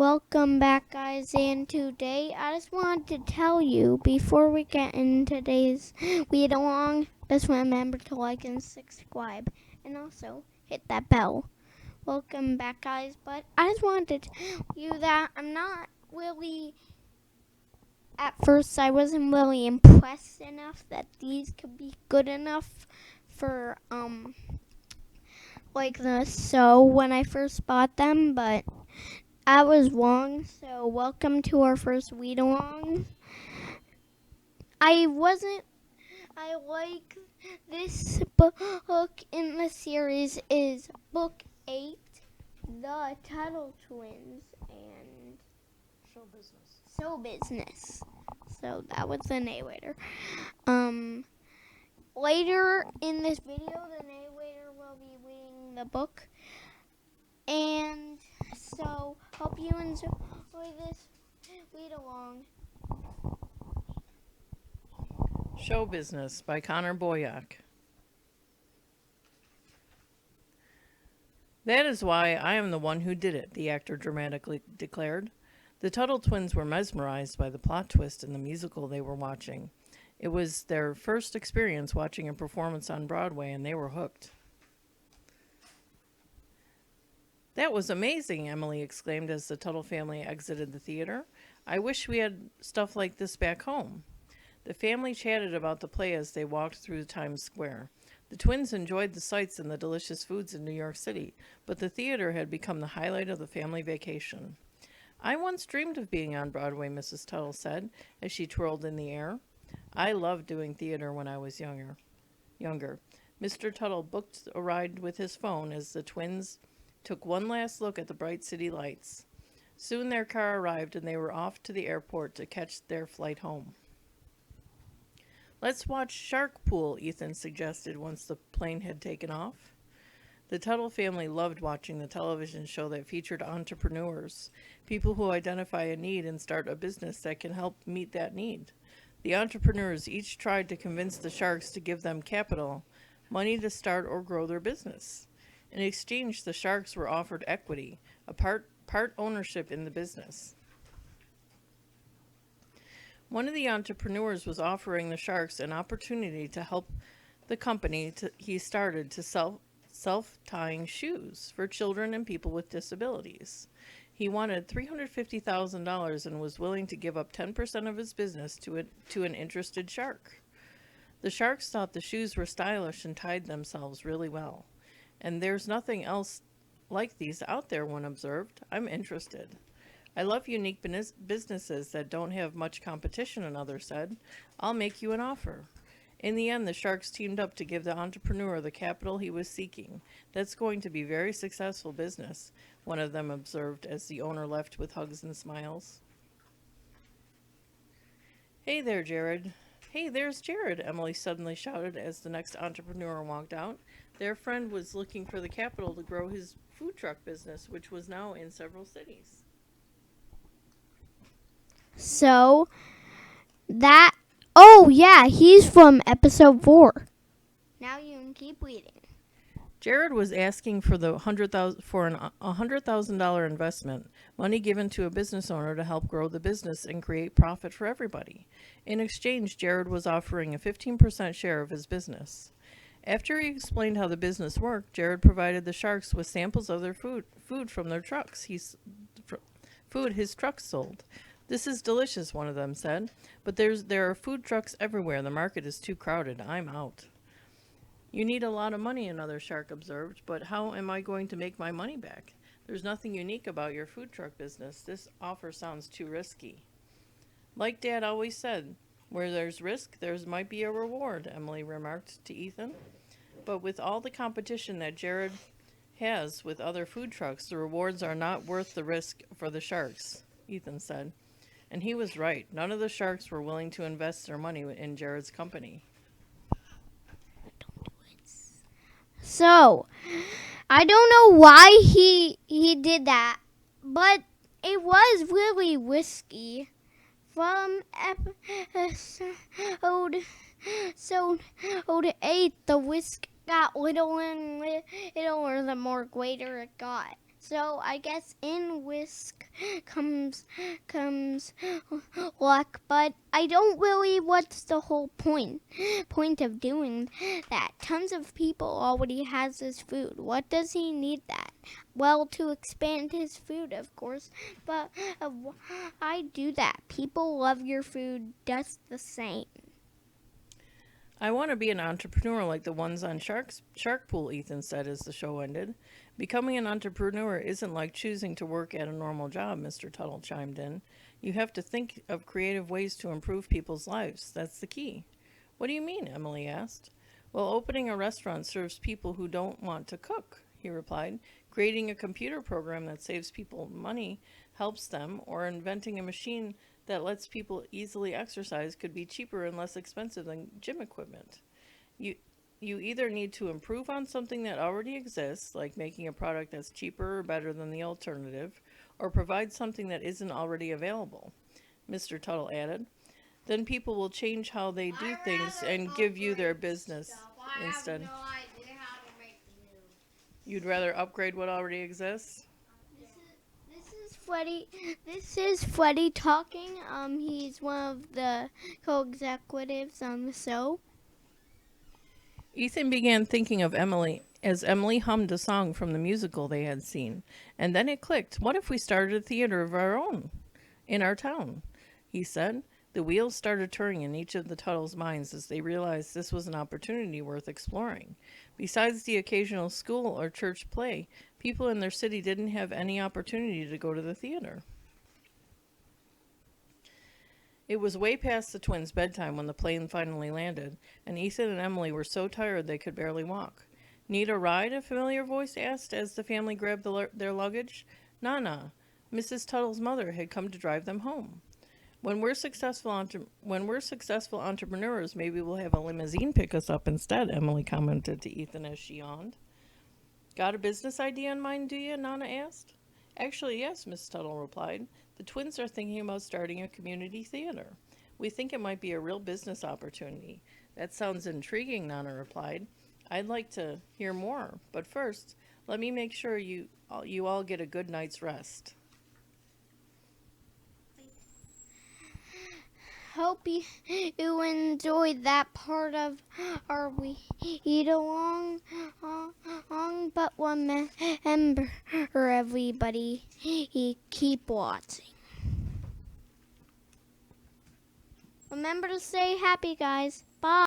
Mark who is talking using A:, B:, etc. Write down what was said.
A: Welcome back, guys, and today I just wanted to tell you before we get into today's read along, just remember to like and subscribe, and also hit that bell. Welcome back, guys, but I just wanted to tell you that I'm not really, at first I wasn't really impressed enough that these could be good enough for, like when I first bought them, but I was wrong, so welcome to our first read along. I like this book in the series is book 8, The Tuttle Twins, and Show Business. So that was the narrator. Later in this video, the narrator will be reading the book. And so, hope you enjoy this read along.
B: Show Business by Connor Boyack. That is why I am the one who did it, the actor dramatically declared. The Tuttle Twins were mesmerized by the plot twist in the musical they were watching. It was their first experience watching a performance on Broadway, and they were hooked. That was amazing, Emily exclaimed as the Tuttle family exited the theater. I wish we had stuff like this back home. The family chatted about the play as they walked through Times Square. The twins enjoyed the sights and the delicious foods in New York City, but the theater had become the highlight of the family vacation. I once dreamed of being on Broadway, Mrs. Tuttle said, as she twirled in the air. I loved doing theater when I was younger. Mr. Tuttle booked a ride with his phone as the twins took one last look at the bright city lights. Soon their car arrived and they were off to the airport to catch their flight home. Let's watch Shark Pool, Ethan suggested once the plane had taken off. The Tuttle family loved watching the television show that featured entrepreneurs, people who identify a need and start a business that can help meet that need. The entrepreneurs each tried to convince the sharks to give them capital, money to start or grow their business. In exchange, the sharks were offered equity, a part ownership in the business. One of the entrepreneurs was offering the sharks an opportunity to help the company he started to sell self-tying shoes for children and people with disabilities. He wanted $350,000 and was willing to give up 10% of his business to an interested shark. The sharks thought the shoes were stylish and tied themselves really well. And there's nothing else like these out there, one observed. I'm interested. I love unique businesses that don't have much competition, another said. I'll make you an offer. In the end, the sharks teamed up to give the entrepreneur the capital he was seeking. That's going to be very successful business, one of them observed as the owner left with hugs and smiles. Hey there, Jared. Hey, there's Jared, Emily suddenly shouted as the next entrepreneur walked out. Their friend was looking for the capital to grow his food truck business, which was now in several cities.
A: So, oh yeah, he's from episode 4. Now you can keep reading.
B: Jared was asking for a $100,000 investment, money given to a business owner to help grow the business and create profit for everybody. In exchange, Jared was offering a 15% share of his business. After he explained how the business worked, Jared provided the sharks with samples of their food from their trucks. Food his trucks sold. This is delicious, one of them said, but there are food trucks everywhere. The market is too crowded. I'm out. You need a lot of money, another shark observed, but how am I going to make my money back? There's nothing unique about your food truck business. This offer sounds too risky. Like Dad always said, where there's risk, there might be a reward, Emily remarked to Ethan. But with all the competition that Jared has with other food trucks, the rewards are not worth the risk for the sharks, Ethan said. And he was right. None of the sharks were willing to invest their money in Jared's company.
A: So, I don't know why he did that, but it was really risky. From episode 8, the risk got littler and littler the more greater it got. So I guess in risk comes luck, but I don't really. What's the whole point of doing that? Tons of people already has his food. What does he need that? Well, to expand his food, of course, but I do that. People love your food just the same.
B: I want to be an entrepreneur like the ones on Shark Pool, Ethan said as the show ended. Becoming an entrepreneur isn't like choosing to work at a normal job, Mr. Tuttle chimed in. You have to think of creative ways to improve people's lives. That's the key. What do you mean? Emily asked. Well, opening a restaurant serves people who don't want to cook, he replied. Creating a computer program that saves people money helps them, or inventing a machine that lets people easily exercise could be cheaper and less expensive than gym equipment. You you either need to improve on something that already exists, like making a product that's cheaper or better than the alternative, or provide something that isn't already available, Mr. Tuttle added. Then people will change how they do things and give you their business instead. You'd rather upgrade what already exists?
A: This is Freddie talking. He's one of the co-executives on the show.
B: Ethan began thinking of Emily as Emily hummed a song from the musical they had seen. And then it clicked. What if we started a theater of our own in our town? He said. The wheels started turning in each of the Tuttles' minds as they realized this was an opportunity worth exploring. Besides the occasional school or church play, people in their city didn't have any opportunity to go to the theater. It was way past the twins' bedtime when the plane finally landed, and Ethan and Emily were so tired they could barely walk. Need a ride? A familiar voice asked as the family grabbed their luggage. Nana, Mrs. Tuttle's mother had come to drive them home. When we're successful entrepreneurs, maybe we'll have a limousine pick us up instead, Emily commented to Ethan as she yawned. Got a business idea in mind, do you? Nana asked. Actually, yes, Miss Tuttle replied. The twins are thinking about starting a community theater. We think it might be a real business opportunity. That sounds intriguing, Nana replied. I'd like to hear more, but first, let me make sure you all get a good night's rest.
A: Hope you enjoyed that part of our read along. But remember, everybody, keep watching. Remember to stay happy, guys.